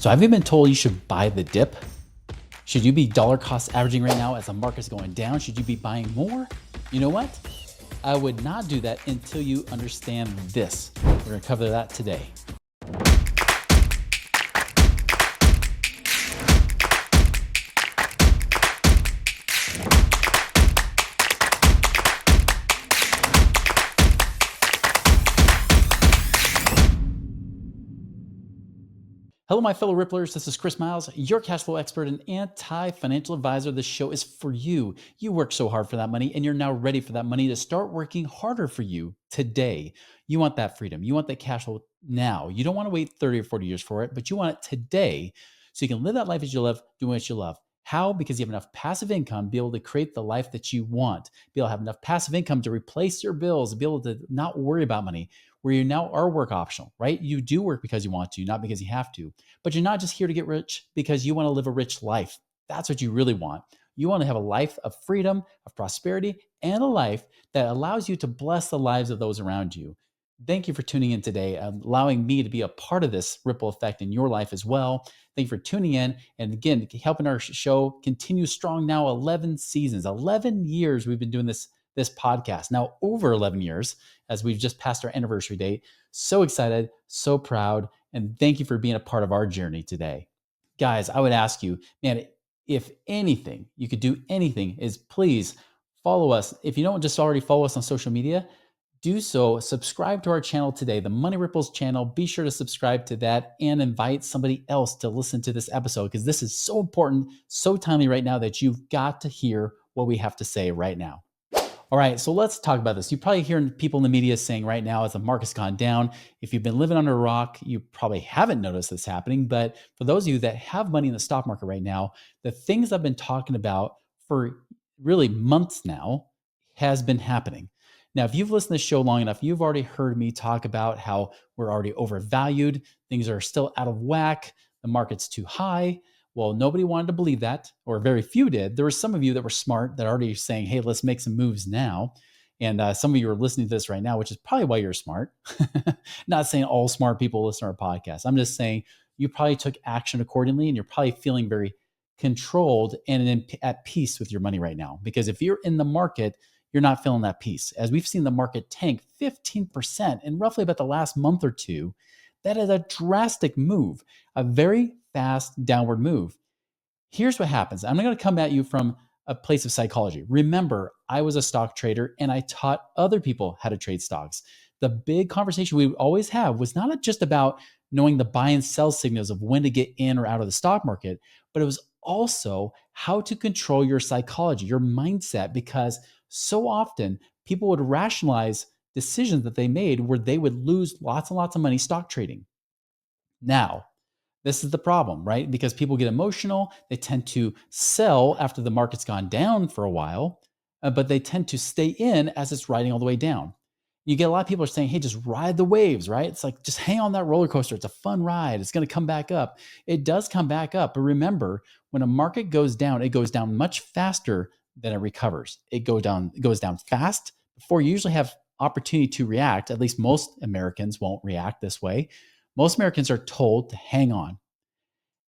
So have you been told you should buy the dip? Should you be dollar cost averaging right now as the market's going down? Should you be buying more? You know what? I would not do that until you understand this. We're going to cover that today. Hello, my fellow Ripplers. This is Chris Miles, your cash flow expert and anti-financial advisor. This show is for you. You work so hard for that money, and you're now ready for that money to start working harder for you today. You want that freedom. You want that cash flow now. You don't want to wait 30 or 40 years for it, but you want it today so you can live that life as you love, doing what you love. How? Because you have enough passive income, be able to create the life that you want, be able to have enough passive income to replace your bills, be able to not worry about money, where you now are work optional, right? You do work because you want to, not because you have to. But you're not just here to get rich because you want to live a rich life. That's what you really want. You want to have a life of freedom, of prosperity, and a life that allows you to bless the lives of those around you. Thank you for tuning in today, allowing me to be a part of this ripple effect in your life as well. Thank you for tuning in. And again, helping our show continue strong now, 11 seasons, 11 years we've been doing this podcast. Now over 11 years, as we've just passed our anniversary date. So excited, so proud. And thank you for being a part of our journey today. Guys, I would ask you, man, if anything, you could do anything, is please follow us. If you don't just already follow us on social media, do so. Subscribe to our channel today, the Money Ripples channel. Be sure to subscribe to that and invite somebody else to listen to this episode because this is so important, so timely right now that you've got to hear what we have to say right now. All right, so let's talk about this. You're probably hearing people in the media saying right now as the market's gone down, if you've been living under a rock, you probably haven't noticed this happening. But for those of you that have money in the stock market right now, the things I've been talking about for really months now has been happening. Now, if you've listened to this show long enough, you've already heard me talk about how we're already overvalued. Things are still out of whack. The market's too high. Well, nobody wanted to believe that, or very few did. There were some of you that were smart that are already saying, hey, let's make some moves now. And some of you are listening to this right now, which is probably why you're smart. Not saying all smart people listen to our podcast. I'm just saying you probably took action accordingly and you're probably feeling very controlled and at peace with your money right now. Because if you're in the market, you're not feeling that peace. As we've seen the market tank 15% in roughly about the last month or two, that is a drastic move, a very fast downward move. Here's what happens. I'm going to come at you from a place of psychology. Remember, I was a stock trader and I taught other people how to trade stocks. The big conversation we would always have was not just about knowing the buy and sell signals of when to get in or out of the stock market, but it was also how to control your psychology, your mindset, because so often people would rationalize decisions that they made where they would lose lots and lots of money stock trading. Now, this is the problem, right? Because people get emotional. They tend to sell after the market's gone down for a while, but they tend to stay in as it's riding all the way down. You get a lot of people are saying, hey, just ride the waves, right? It's like, just hang on that roller coaster. It's a fun ride. It's going to come back up. It does come back up. But remember, when a market goes down, it goes down much faster than it recovers. It goes down fast before you usually have opportunity to react. At least most Americans won't react this way. Most Americans are told to hang on.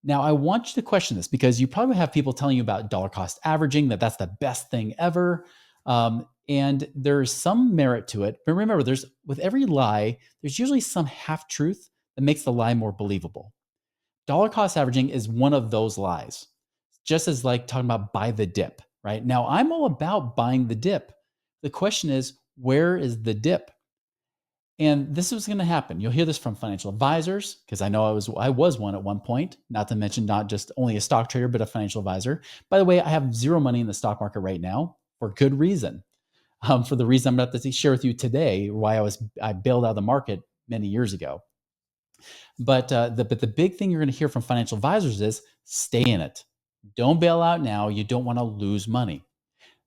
Now, I want you to question this because you probably have people telling you about dollar cost averaging, that's the best thing ever. And there's some merit to it. But remember, with every lie, there's usually some half truth that makes the lie more believable. Dollar cost averaging is one of those lies, just as like talking about buy the dip, right? Now, I'm all about buying the dip. The question is, where is the dip? And this is going to happen. You'll hear this from financial advisors, because I know I was one at one point, not to mention not just only a stock trader, but a financial advisor. By the way, I have zero money in the stock market right now for good reason. For the reason I'm about to share with you today, why I bailed out of the market many years ago. But the big thing you're going to hear from financial advisors is stay in it. Don't bail out now. You don't want to lose money.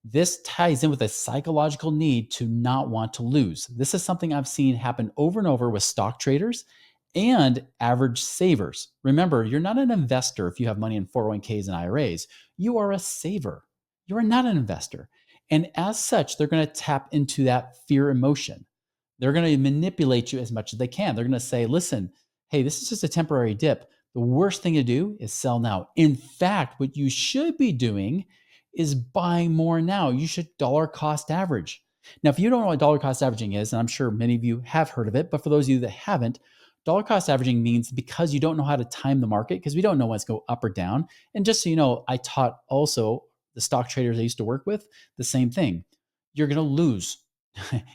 This ties in with a psychological need to not want to lose. This is something I've seen happen over and over with stock traders and average savers. Remember, you're not an investor if you have money in 401ks and IRAs. You are a saver. You are not an investor. And as such, they're going to tap into that fear emotion. They're going to manipulate you as much as they can. They're going to say, listen, hey, this is just a temporary dip, The worst thing to do is sell now. In fact, what you should be doing is buying more now. You should dollar cost average. Now, if you don't know what dollar cost averaging is, and I'm sure many of you have heard of it, but for those of you that haven't, dollar cost averaging means because you don't know how to time the market, because we don't know when it's go up or down. And just so you know, I taught also the stock traders I used to work with the same thing. You're going to lose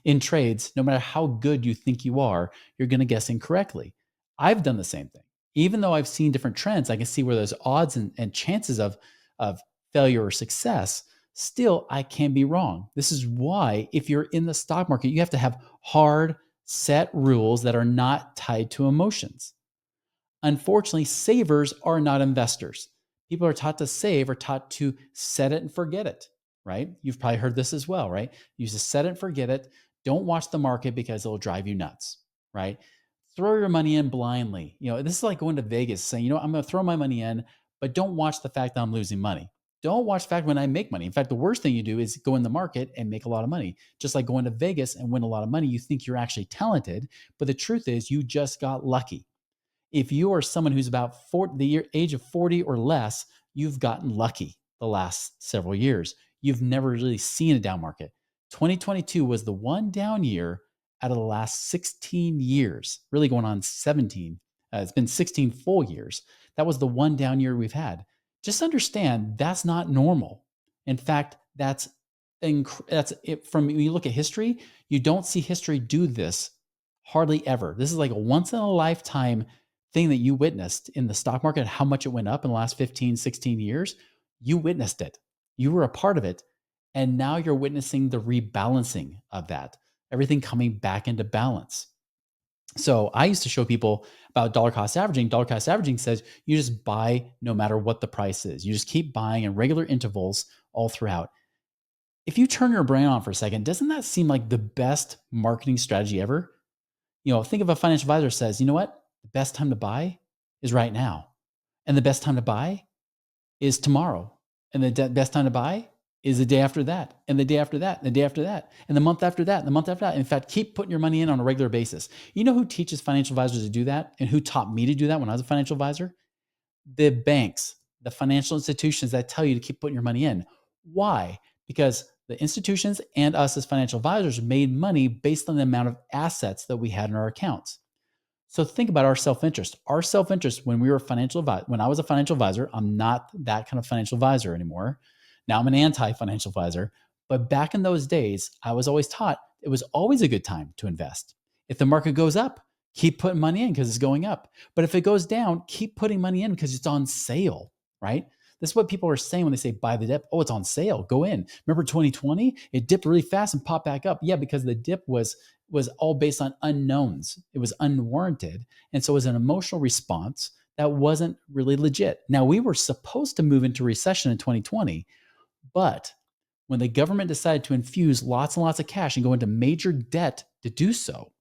in trades, no matter how good you think you are, you're going to guess incorrectly. I've done the same thing. Even though I've seen different trends, I can see where there's odds and chances of failure or success. Still, I can be wrong. This is why, if you're in the stock market, you have to have hard, set rules that are not tied to emotions. Unfortunately, savers are not investors. People are taught to save, are taught to set it and forget it, right? You've probably heard this as well, right? You just set it and forget it. Don't watch the market because it'll drive you nuts, right? Throw your money in blindly. This is like going to Vegas saying, I'm going to throw my money in, but don't watch the fact that I'm losing money. Don't watch the fact when I make money. In fact, the worst thing you do is go in the market and make a lot of money. Just like going to Vegas and win a lot of money, you think you're actually talented, but the truth is you just got lucky. If you are someone who's about the age of 40 or less, you've gotten lucky the last several years. You've never really seen a down market. 2022 was the one down year out of the last 16 years, really going on 17. It's been 16 full years. That was the one down year we've had. Just understand that's not normal. In fact, that's it. From when you look at history, you don't see history do this hardly ever. This is like a once in a lifetime thing that you witnessed in the stock market, how much it went up in the last 15, 16 years. You witnessed it. You were a part of it. And now you're witnessing the rebalancing of that, everything coming back into balance. So I used to show people about dollar cost averaging. Dollar cost averaging says you just buy no matter what the price is. You just keep buying in regular intervals all throughout. If you turn your brain on for a second, doesn't that seem like the best marketing strategy ever? Think of a financial advisor says, you know what? The best time to buy is right now. And the best time to buy is tomorrow. And the best time to buy is the day after that, and the day after that, and the day after that, and the month after that, and the month after that. In fact, keep putting your money in on a regular basis. You know who teaches financial advisors to do that and who taught me to do that when I was a financial advisor? The banks, the financial institutions that tell you to keep putting your money in. Why? Because the institutions and us as financial advisors made money based on the amount of assets that we had in our accounts. So think about our self-interest. Our self-interest when we were when I was a financial advisor, I'm not that kind of financial advisor anymore. Now I'm an anti-financial advisor. But back in those days, I was always taught it was always a good time to invest. If the market goes up, keep putting money in because it's going up. But if it goes down, keep putting money in because it's on sale, right? This is what people are saying when they say buy the dip. Oh, it's on sale. Go in. Remember 2020? It dipped really fast and popped back up. Yeah, because the dip was all based on unknowns. It was unwarranted. And so it was an emotional response that wasn't really legit. Now, we were supposed to move into recession in 2020, but when the government decided to infuse lots and lots of cash and go into major debt to do so,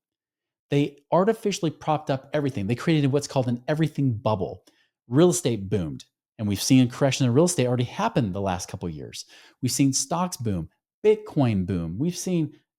they artificially propped up everything. They created what's called an everything bubble. Real estate boomed. And we've seen a correction in real estate already happen the last couple of years. We've seen stocks boom, Bitcoin boom.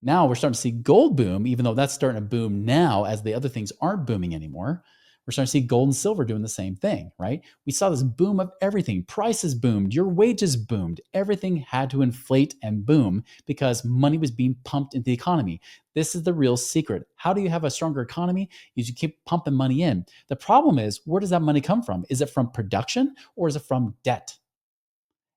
Now we're starting to see gold boom, even though that's starting to boom now as the other things aren't booming anymore. We're starting to see gold and silver doing the same thing, right? We saw this boom of everything. Prices boomed, your wages boomed. Everything had to inflate and boom because money was being pumped into the economy. This is the real secret. How do you have a stronger economy? Is you keep pumping money in. The problem is, where does that money come from? Is it from production or is it from debt?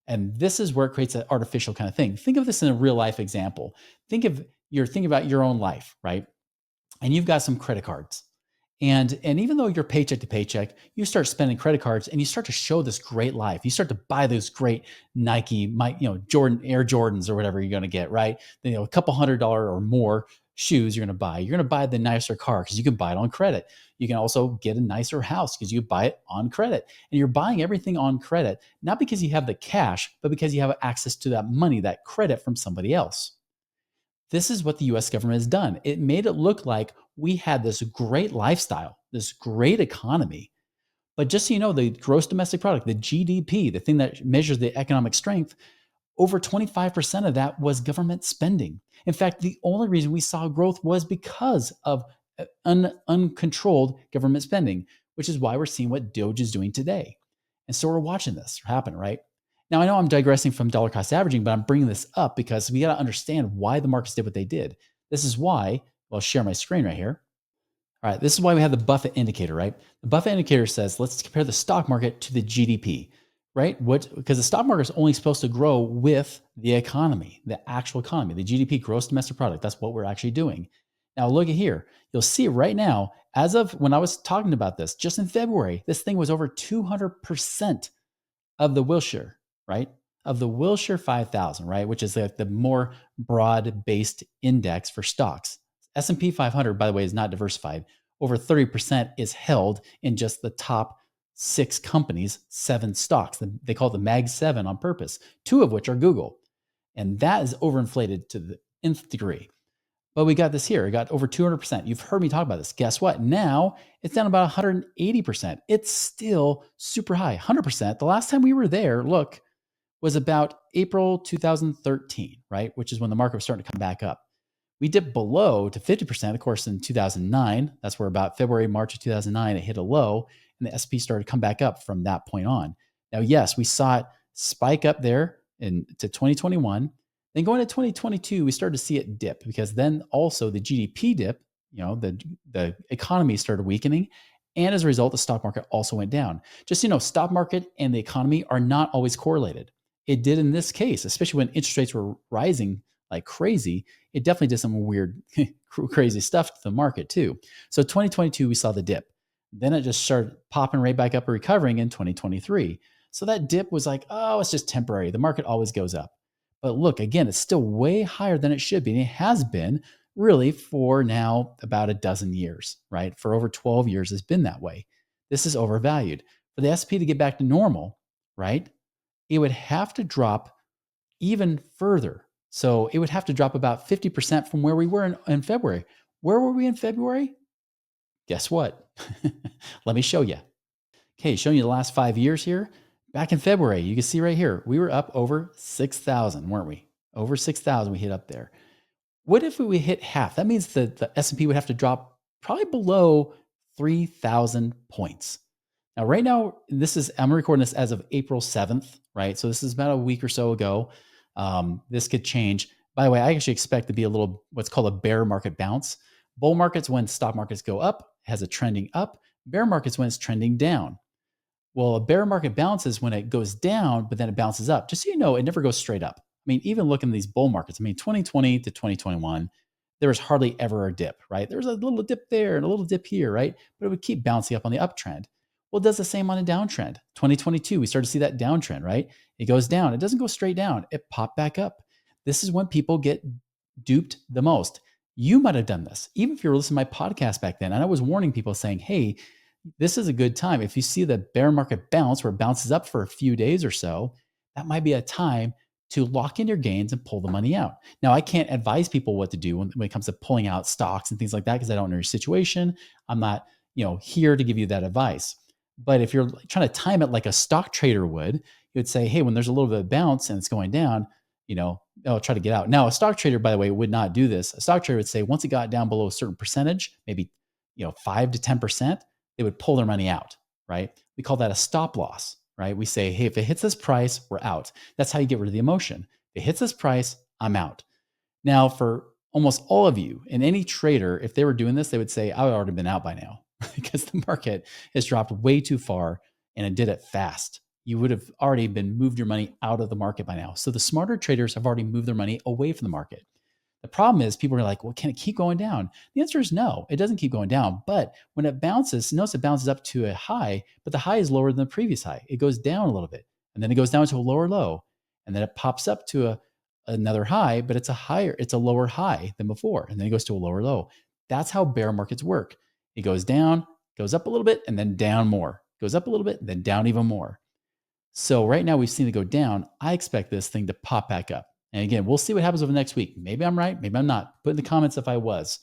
And this is where it creates an artificial kind of thing. Think of this in a real life example. You're thinking about your own life, right? And you've got some credit cards. And even though you're paycheck to paycheck, you start spending credit cards and you start to show this great life. You start to buy those great Nike, Jordan Air Jordans or whatever you're going to get, right? A couple $100 or more shoes you're going to buy. You're going to buy the nicer car because you can buy it on credit. You can also get a nicer house because you buy it on credit. And you're buying everything on credit, not because you have the cash, but because you have access to that money, that credit from somebody else. This is what the US government has done. It made it look like we had this great lifestyle, this great economy. But just so you know, the gross domestic product, the GDP, the thing that measures the economic strength, over 25% of that was government spending. In fact, the only reason we saw growth was because of uncontrolled government spending, which is why we're seeing what Doge is doing today. And so we're watching this happen, right? Now, I know I'm digressing from dollar cost averaging, but I'm bringing this up because we got to understand why the markets did what they did. This is why, well, I'll share my screen right here. All right, this is why we have the Buffett indicator, right? The Buffett indicator says, let's compare the stock market to the GDP, right? Because the stock market is only supposed to grow with the economy, the actual economy, the GDP, gross domestic product. That's what we're actually doing. Now, look at here. You'll see right now, as of when I was talking about this, just in February, this thing was over 200% of the Wilshire, right? Of the Wilshire 5000, right? Which is like the more broad-based index for stocks. S&P 500, by the way, is not diversified. Over 30% is held in just the top 6 companies, 7 stocks. They call it the Mag 7 on purpose, 2 of which are Google. And that is overinflated to the nth degree. But we got this here. It got over 200%. You've heard me talk about this. Guess what? Now it's down about 180%. It's still super high, 100%. The last time we were there, look, was about April 2013, right? Which is when the market was starting to come back up. We dipped below to 50%, of course, in 2009. That's where about February, March of 2009, it hit a low, and the SP started to come back up from that point on. Now, yes, we saw it spike up there to 2021. Then going to 2022, we started to see it dip because then also the GDP dip, the economy started weakening. And as a result, the stock market also went down. Just, stock market and the economy are not always correlated. It did in this case, especially when interest rates were rising like crazy. It definitely did some weird, crazy stuff to the market too. So 2022, we saw the dip. Then it just started popping right back up and recovering in 2023. So that dip was like, oh, it's just temporary. The market always goes up. But look, again, it's still way higher than it should be. And it has been really for now about a dozen years, right? For over 12 years, it's been that way. This is overvalued. For the SP to get back to normal, right, it would have to drop even further. So it would have to drop about 50% from where we were in February. Where were we in February? Guess what? Let me show you. Okay, showing you the last 5 years here. Back in February, you can see right here, we were up over 6,000, weren't we? Over 6,000 we hit up there. What if we hit half? That means that the S&P would have to drop probably below 3,000 points. Now, right now, I'm recording this as of April 7th, right? So this is about a week or so ago. This could change. By the way, I actually expect to be a little, what's called a bear market bounce. Bull markets, when stock markets go up, has a trending up. Bear markets when it's trending down. Well, a bear market bounces when it goes down, but then it bounces up. Just so you know, it never goes straight up. I mean, even looking at these bull markets, 2020 to 2021, there was hardly ever a dip, right? There was a little dip there and a little dip here, right? But it would keep bouncing up on the uptrend. Well, it does the same on a downtrend. 2022, we started to see that downtrend, right? It goes down. It doesn't go straight down. It popped back up. This is when people get duped the most. You might have done this, even if you were listening to my podcast back then. And I was warning people saying, hey, this is a good time. If you see the bear market bounce where it bounces up for a few days or so, that might be a time to lock in your gains and pull the money out. Now, I can't advise people what to do when it comes to pulling out stocks and things like that because I don't know your situation. I'm not, here to give you that advice. But if you're trying to time it like a stock trader would, you would say, hey, when there's a little bit of bounce and it's going down, I'll try to get out. Now, a stock trader, by the way, would not do this. A stock trader would say once it got down below a certain percentage, maybe 5 to 10%, they would pull their money out, right? We call that a stop loss, right? We say, hey, if it hits this price, we're out. That's how you get rid of the emotion. If it hits this price, I'm out. Now, for almost all of you and any trader, if they were doing this, they would say, I would already been out by now because the market has dropped way too far and it did it fast. You would have already moved your money out of the market by now. So the smarter traders have already moved their money away from the market. The problem is people are like, well, can it keep going down? The answer is no, it doesn't keep going down. But when it bounces, notice it bounces up to a high, but the high is lower than the previous high. It goes down a little bit and then it goes down to a lower low. And then it pops up to another high, but it's a lower high than before. And then it goes to a lower low. That's how bear markets work. It goes down, goes up a little bit, and then down more. Goes up a little bit, and then down even more. So right now we've seen it go down. I expect this thing to pop back up. And again, we'll see what happens over the next week. Maybe I'm right. Maybe I'm not. Put in the comments if I was.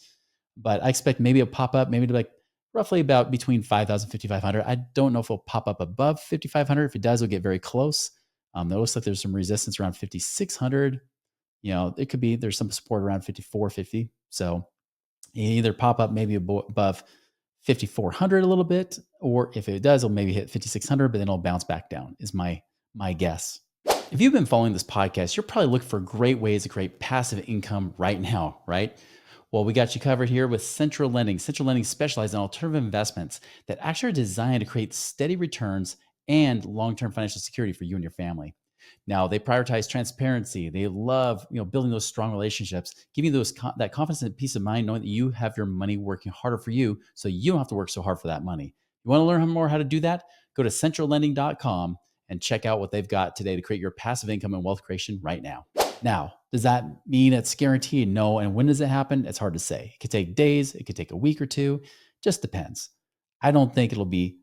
But I expect maybe it'll pop up, maybe to like roughly about between 5,000 and 5,500. I don't know if it'll pop up above 5,500. If it does, it'll get very close. It looks like there's some resistance around 5,600. It could be there's some support around 5,450. So you either pop up maybe above 5,400 a little bit, or if it does, it'll maybe hit 5,600, but then it'll bounce back down, is my guess. If you've been following this podcast, you're probably looking for great ways to create passive income right now, right? Well, we got you covered here with Central Lending. Central Lending specializes in alternative investments that actually are designed to create steady returns and long-term financial security for you and your family. Now, they prioritize transparency. They love, building those strong relationships, giving you that confidence and peace of mind, knowing that you have your money working harder for you, so you don't have to work so hard for that money. You want to learn more how to do that? Go to centrallending.com and check out what they've got today to create your passive income and wealth creation right now. Now, does that mean it's guaranteed? No. And when does it happen? It's hard to say. It could take days, it could take a week or two, just depends. I don't think it'll be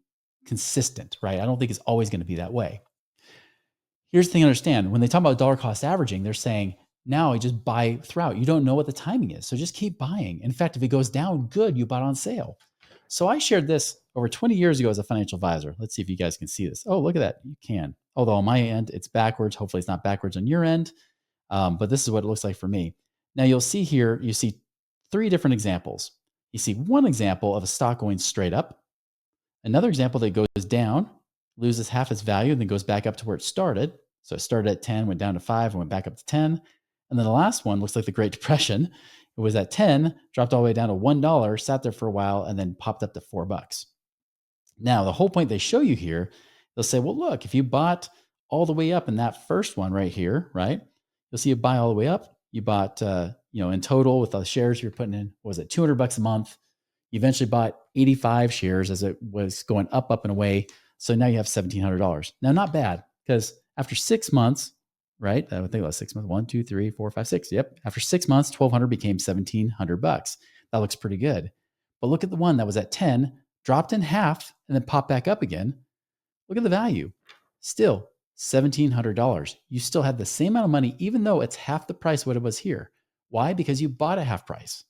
consistent, right? I don't think it's always going to be that way. Here's the thing to understand. When they talk about dollar cost averaging, they're saying now you just buy throughout. You don't know what the timing is. So just keep buying. In fact, if it goes down, good, you bought on sale. So I shared this over 20 years ago as a financial advisor. Let's see if you guys can see this. Oh, look at that. You can. Although on my end, it's backwards. Hopefully it's not backwards on your end. But this is what it looks like for me. Now you'll see here, you see three different examples. You see one example of a stock going straight up, another example that goes down, loses half its value, and then goes back up to where it started. So it started at 10, went down to 5, and went back up to 10. And then the last one looks like the Great Depression. It was at 10, dropped all the way down to $1, sat there for a while, and then popped up to $4. Now, the whole point they show you here, they'll say, well, look, if you bought all the way up in that first one right here, right? You'll see you buy all the way up. You bought, in total with the shares you're putting in, what was it, $200 a month? You eventually bought 85 shares as it was going up and away. So now you have $1,700. Now, not bad, because after 6 months, right? I would think about 6 months. 1, 2, 3, 4, 5, 6. Yep. After 6 months, 1,200 became $1,700. That looks pretty good. But look at the one that was at 10, dropped in half, and then popped back up again. Look at the value. Still $1,700. You still had the same amount of money, even though it's half the price of what it was here. Why? Because you bought at half price.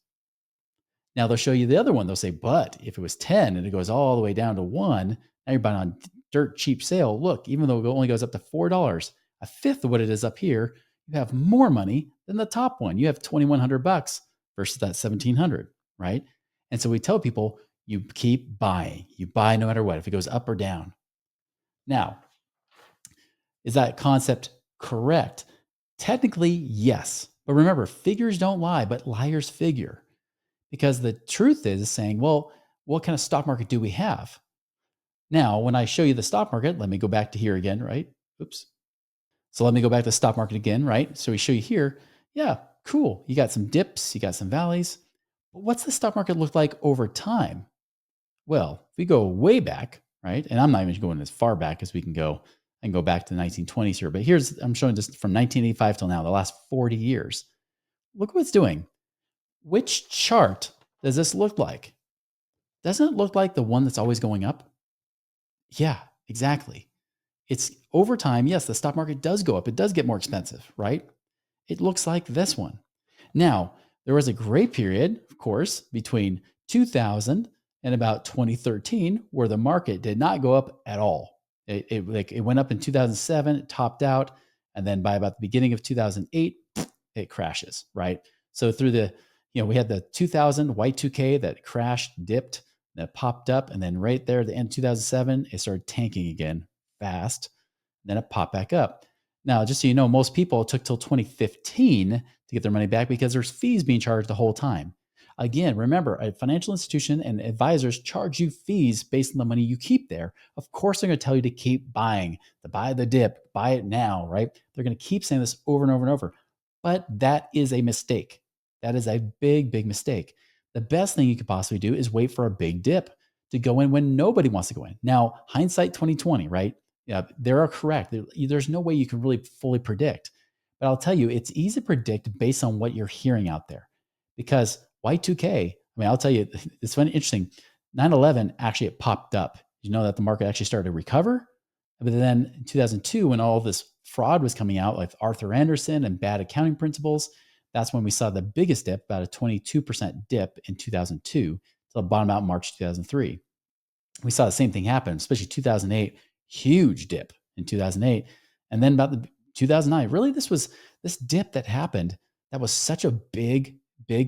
Now they'll show you the other one. They'll say, but if it was 10 and it goes all the way down to 1, now you're buying on dirt cheap sale. Look, even though it only goes up to $4, a fifth of what it is up here, you have more money than the top one. You have $2,100 versus that 1,700, right? And so we tell people, you keep buying. You buy no matter what, if it goes up or down. Now, is that concept correct? Technically, yes. But remember, figures don't lie, but liars figure. Because the truth is saying, well, what kind of stock market do we have? Now, when I show you the stock market, let me go back to here again, right? Oops. So let me go back to the stock market again, right? So we show you here, yeah, cool. You got some dips, you got some valleys. But what's the stock market look like over time? Well, if we go way back, right? And I'm not even going as far back as we can go and go back to the 1920s here. But I'm showing just from 1985 till now, the last 40 years. Look what it's doing. Which chart does this look like? Doesn't it look like the one that's always going up? Yeah, exactly. It's over time. Yes, the stock market does go up. It does get more expensive, right? It looks like this one. Now, there was a great period, of course, between 2000 and about 2013 where the market did not go up at all. It went up in 2007, it topped out, and then by about the beginning of 2008, it crashes, right? So we had the 2000 Y2K that crashed, dipped, that popped up, and then right there at the end of 2007, it started tanking again fast. Then it popped back up. Now, just so you know, most people it took till 2015 to get their money back because there's fees being charged the whole time. Again, remember, a financial institution and advisors charge you fees based on the money you keep there. Of course, they're going to tell you to keep buying, to buy the dip, buy it now, right? They're going to keep saying this over and over and over. But that is a mistake. That is a big, big mistake. The best thing you could possibly do is wait for a big dip to go in when nobody wants to go in. Now, hindsight 2020, right? Yeah, they are correct. There's no way you can really fully predict. But I'll tell you, it's easy to predict based on what you're hearing out there. Because Y2K, I'll tell you, it's funny, interesting. 9/11, actually, it popped up. You know that the market actually started to recover? But then in 2002, when all this fraud was coming out, like Arthur Andersen and bad accounting principles, that's when we saw the biggest dip, about a 22% dip in 2002, to bottom out in March 2003. We saw the same thing happen, especially 2008, huge dip in 2008. And then about the 2009, really this dip that happened, that was such a big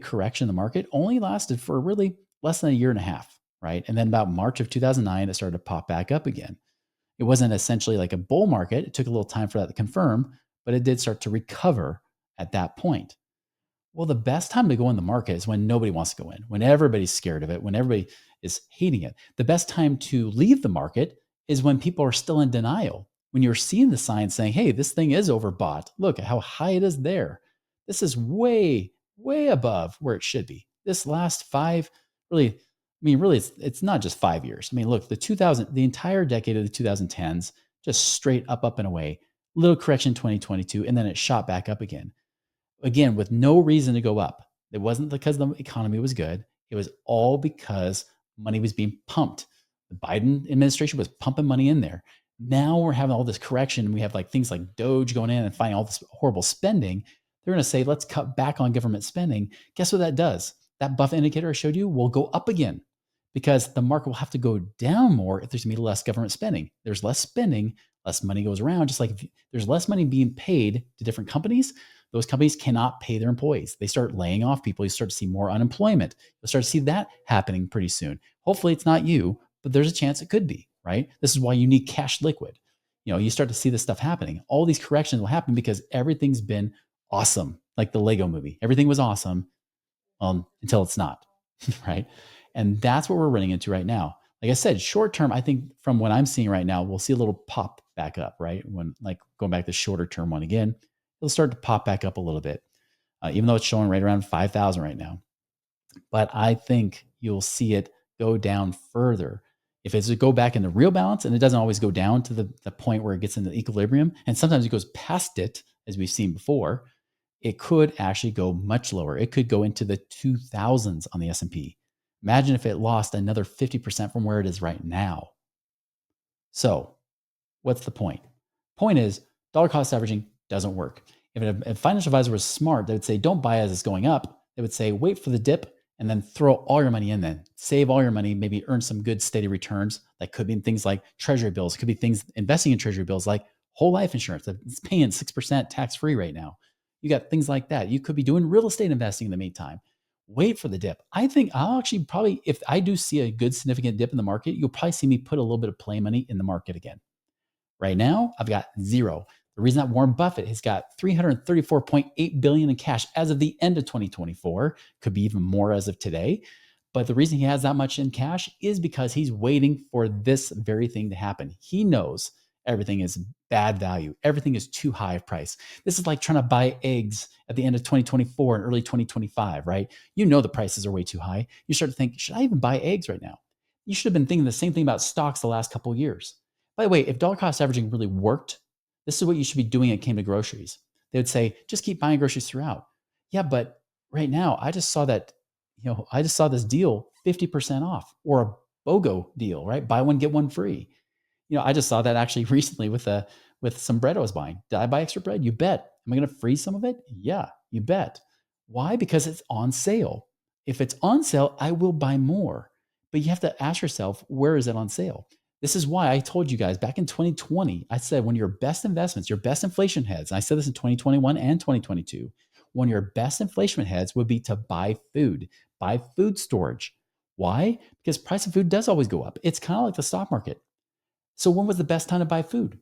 correction in the market, only lasted for really less than a year and a half, right? And then about March of 2009, it started to pop back up again. It wasn't essentially like a bull market. It took a little time for that to confirm, but it did start to recover at that point. Well, the best time to go in the market is when nobody wants to go in, when everybody's scared of it, when everybody is hating it. The best time to leave the market is when people are still in denial, when you're seeing the signs saying, hey, this thing is overbought. Look at how high it is there. This is way, way above where it should be. This last five, really, I mean, really, it's not just 5 years. I mean, look, the entire decade of the 2010s, just straight up, up and away. Little correction 2022, and then it shot back up again, with no reason to go up. It wasn't because the economy was good. It was all because money was being pumped. The Biden administration was pumping money in there. Now we're having all this correction. And we have like things like Doge going in and finding all this horrible spending. They're going to say, let's cut back on government spending. Guess what that does? That buff indicator I showed you will go up again because the market will have to go down more if there's going to be less government spending. There's less spending, less money goes around. Just like if there's less money being paid to different companies, those companies cannot pay their employees. They start laying off people. You start to see more unemployment. You'll start to see that happening pretty soon. Hopefully it's not you, but there's a chance it could be, right? This is why you need cash liquid. You start to see this stuff happening. All these corrections will happen because everything's been awesome, like the Lego movie. Everything was awesome until it's not, right? And that's what we're running into right now. Like I said, short term, I think from what I'm seeing right now, we'll see a little pop back up, right? When like going back to shorter term one again, it'll start to pop back up a little bit, even though it's showing right around 5,000 right now. But I think you'll see it go down further. If it's to go back into real balance, and it doesn't always go down to the point where it gets into equilibrium, and sometimes it goes past it, as we've seen before, it could actually go much lower. It could go into the 2000s on the S&P. Imagine if it lost another 50% from where it is right now. So what's the point? Point is, dollar cost averaging doesn't work. If a financial advisor was smart, they would say, don't buy as it's going up. They would say, wait for the dip and then throw all your money in then. Save all your money, maybe earn some good steady returns. That could be things like treasury bills. It could be things investing in treasury bills like whole life insurance. It's paying 6% tax-free right now. You got things like that. You could be doing real estate investing in the meantime. Wait for the dip. I think I'll actually probably, if I do see a good significant dip in the market, you'll probably see me put a little bit of play money in the market again. Right now, I've got zero. The reason that Warren Buffett has got $334.8 billion in cash as of the end of 2024, could be even more as of today. But the reason he has that much in cash is because he's waiting for this very thing to happen. He knows everything is bad value. Everything is too high of price. This is like trying to buy eggs at the end of 2024 and early 2025, right? You know the prices are way too high. You start to think, should I even buy eggs right now? You should have been thinking the same thing about stocks the last couple of years. By the way, if dollar cost averaging really worked, this is what you should be doing when it came to groceries. They would say, just keep buying groceries throughout. Yeah, but right now, I just saw this deal 50% off or a BOGO deal, right? Buy one, get one free. I just saw that actually recently with some bread I was buying. Did I buy extra bread? You bet. Am I going to freeze some of it? Yeah, you bet. Why? Because it's on sale. If it's on sale, I will buy more. But you have to ask yourself, where is it on sale? This is why I told you guys back in 2020, I said one of your best investments, your best inflation hedge, and I said this in 2021 and 2022, one of your best inflation hedges would be to buy food storage. Why? Because price of food does always go up. It's kind of like the stock market. So when was the best time to buy food?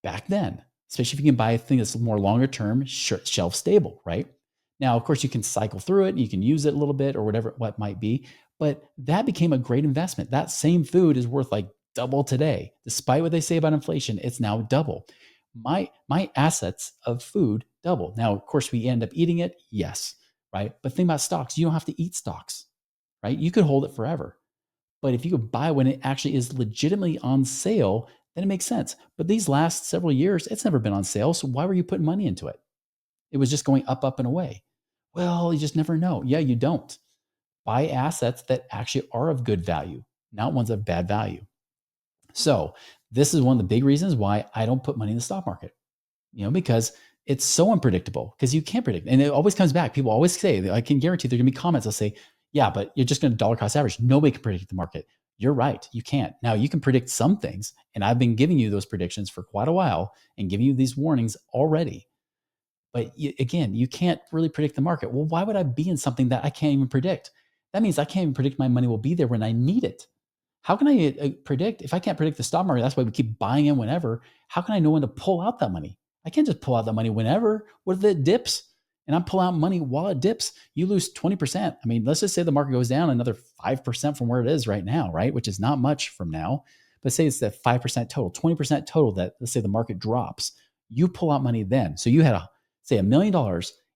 Back then, especially if you can buy a thing that's more longer term, shelf stable, right? Now, of course, you can cycle through it and you can use it a little bit or whatever what might be, but that became a great investment. That same food is worth like double today. Despite what they say about inflation, it's now double. My assets of food double. Now, of course, we end up eating it, yes, right? But think about stocks. You don't have to eat stocks, right? You could hold it forever. But if you could buy when it actually is legitimately on sale, then it makes sense. But these last several years, it's never been on sale. So why were you putting money into it? It was just going up, up, and away. Well, you just never know. Yeah, you don't. Buy assets that actually are of good value, not ones of bad value. So this is one of the big reasons why I don't put money in the stock market, because it's so unpredictable because you can't predict. And it always comes back. People always say, I can guarantee there are going to be comments. They'll say, yeah, but you're just going to dollar cost average. Nobody can predict the market. You're right. You can't. Now you can predict some things. And I've been giving you those predictions for quite a while and giving you these warnings already. But again, you can't really predict the market. Well, why would I be in something that I can't even predict? That means I can't even predict my money will be there when I need it. How can I predict if I can't predict the stock market? That's why we keep buying in whenever. How can I know when to pull out that money? I can't just pull out that money whenever. What if it dips and I'm pulling out money while it dips? You lose 20%. I mean, let's just say the market goes down another 5% from where it is right now, right? Which is not much from now. But say it's that 5% total, 20% total that let's say the market drops. You pull out money then. So you had say $1 million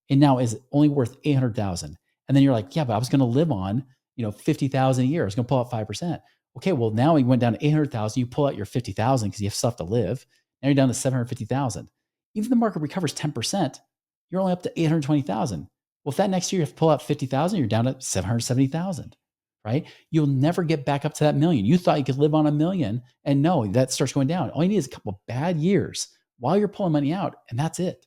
and now is only worth 800,000. And then you're like, yeah, but I was going to live on, 50,000 a year. I was going to pull out 5%. Okay, well, now you went down to 800,000. You pull out your 50,000 because you have stuff to live. Now you're down to 750,000. Even if the market recovers 10%, you're only up to 820,000. Well, if that next year you have to pull out 50,000, you're down to 770,000, right? You'll never get back up to that million. You thought you could live on a million, and no, that starts going down. All you need is a couple of bad years while you're pulling money out, and that's it.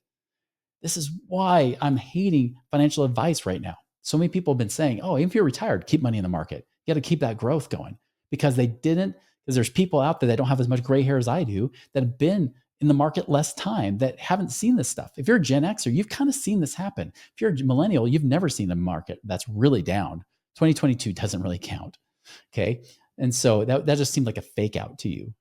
This is why I'm hating financial advice right now. So many people have been saying, oh, even if you're retired, keep money in the market. You got to keep that growth going because they didn't, because there's people out there that don't have as much gray hair as I do that have been in the market less time that haven't seen this stuff. If you're a Gen Xer, you've kind of seen this happen. If you're a millennial, you've never seen a market that's really down. 2022 doesn't really count. Okay. And so that just seemed like a fake out to you.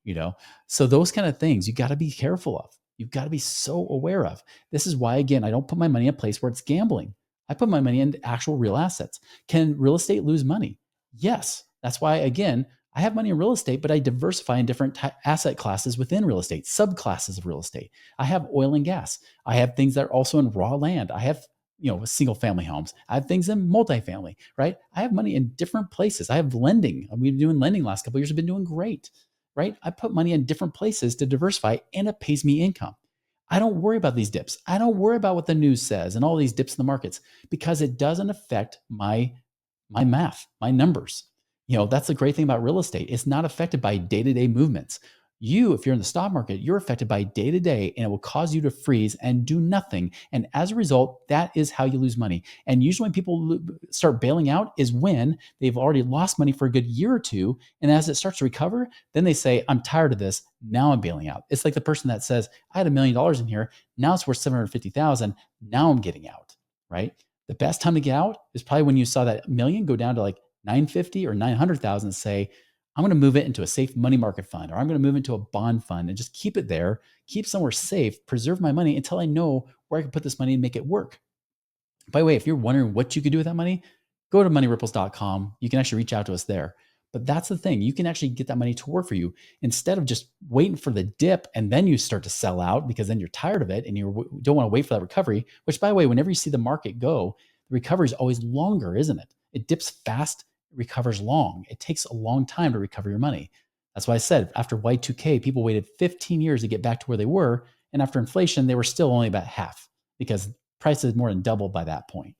So those kind of things you got to be careful of. You've got to be so aware of. This is why, again, I don't put my money in a place where it's gambling. I put my money in actual real assets. Can real estate lose money? Yes. That's why, again, I have money in real estate, but I diversify in different asset classes within real estate, subclasses of real estate. I have oil and gas. I have things that are also in raw land. I have single family homes. I have things in multifamily, right? I have money in different places. I have lending. We've been doing lending last couple of years. I've been doing great, right? I put money in different places to diversify and it pays me income. I don't worry about these dips. I don't worry about what the news says and all these dips in the markets because it doesn't affect my math, my numbers. That's the great thing about real estate. It's not affected by day-to-day movements. If you're in the stock market, you're affected by day to day and it will cause you to freeze and do nothing. And as a result, that is how you lose money. And usually when people start bailing out is when they've already lost money for a good year or two. And as it starts to recover, then they say, I'm tired of this. Now I'm bailing out. It's like the person that says, I had $1 million in here. Now it's worth 750,000. Now I'm getting out, right? The best time to get out is probably when you saw that million go down to like 950 or 900,000 and say, I'm going to move it into a safe money market fund, or I'm going to move into a bond fund and just keep it there, keep somewhere safe, preserve my money until I know where I can put this money and make it work. By the way, if you're wondering what you could do with that money, go to moneyripples.com. You can actually reach out to us there. But that's the thing. You can actually get that money to work for you instead of just waiting for the dip and then you start to sell out because then you're tired of it and you don't want to wait for that recovery, which by the way, whenever you see the market go, the recovery is always longer, isn't it? It dips fast, it recovers long. It takes a long time to recover your money. That's why I said after Y2K, people waited 15 years to get back to where they were. And after inflation, they were still only about half because prices more than doubled by that point.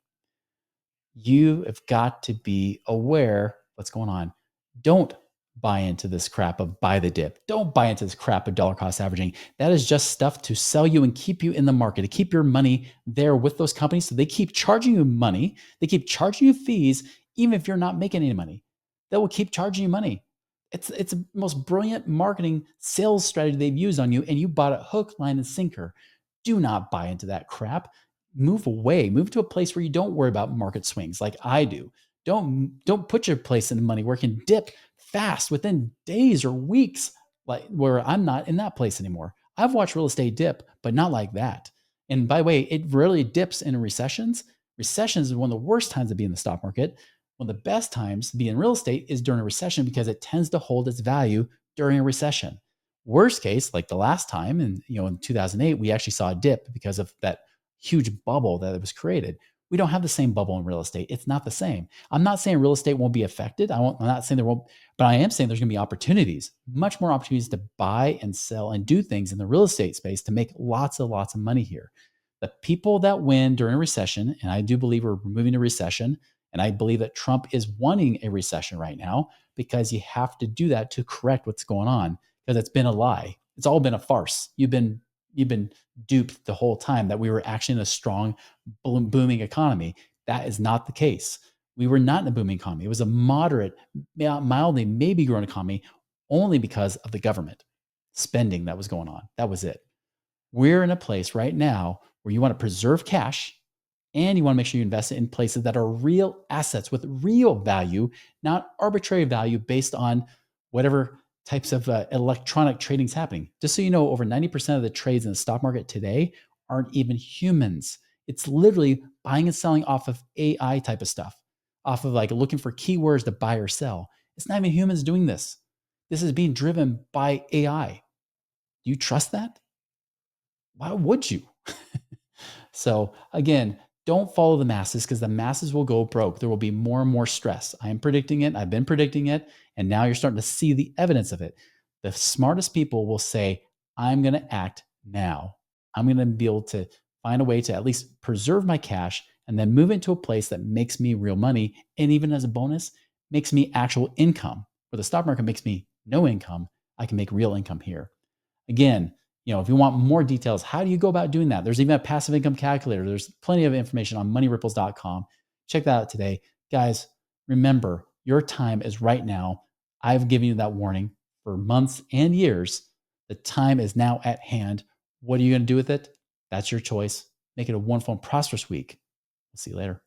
You have got to be aware what's going on. Don't buy into this crap of buy the dip. Don't buy into this crap of dollar cost averaging. That is just stuff to sell you and keep you in the market, to keep your money there with those companies. So they keep charging you money. They keep charging you fees, even if you're not making any money. They will keep charging you money. It's the most brilliant marketing sales strategy they've used on you, and you bought it hook, line, and sinker. Do not buy into that crap. Move away. Move to a place where you don't worry about market swings like I do. Don't put your place in the money where it can dip fast within days or weeks, like where I'm not in that place anymore. I've watched real estate dip, but not like that. And by the way, it rarely dips in recessions. Recessions is one of the worst times to be in the stock market. One of the best times to be in real estate is during a recession because it tends to hold its value during a recession. Worst case, like the last time in 2008, we actually saw a dip because of that huge bubble that was created. We don't have the same bubble in real estate. It's not the same. I'm not saying real estate won't be affected. I'm not saying there won't, but I am saying there's going to be opportunities, much more opportunities to buy and sell and do things in the real estate space to make lots of money here. The people that win during a recession, and I do believe we're moving a recession, and I believe that Trump is wanting a recession right now because you have to do that to correct what's going on because it's been a lie. It's all been a farce. You've been duped the whole time that we were actually in a strong, booming economy. That is not the case. We were not in a booming economy. It was a moderate, mildly, maybe growing economy only because of the government spending that was going on. That was it. We're in a place right now where you want to preserve cash And you want to make sure you invest it in places that are real assets with real value, not arbitrary value based on whatever types of electronic trading is happening. Just so you know, over 90% of the trades in the stock market today aren't even humans. It's literally buying and selling off of AI type of stuff, off of like looking for keywords to buy or sell. It's not even humans doing this. This is being driven by AI. Do you trust that? Why would you? So again, don't follow the masses because the masses will go broke. There will be more and more stress. I am predicting it. I've been predicting it. And now you're starting to see the evidence of it. The smartest people will say, I'm going to act now. I'm going to be able to find a way to at least preserve my cash and then move into a place that makes me real money. And even as a bonus, makes me actual income. Where the stock market makes me no income, I can make real income here. Again, if you want more details, how do you go about doing that? There's even a passive income calculator. There's plenty of information on moneyripples.com. Check that out today. Guys, remember, your time is right now. I've given you that warning for months and years. The time is now at hand. What are you going to do with it? That's your choice. Make it a wonderful and prosperous week. We'll see you later.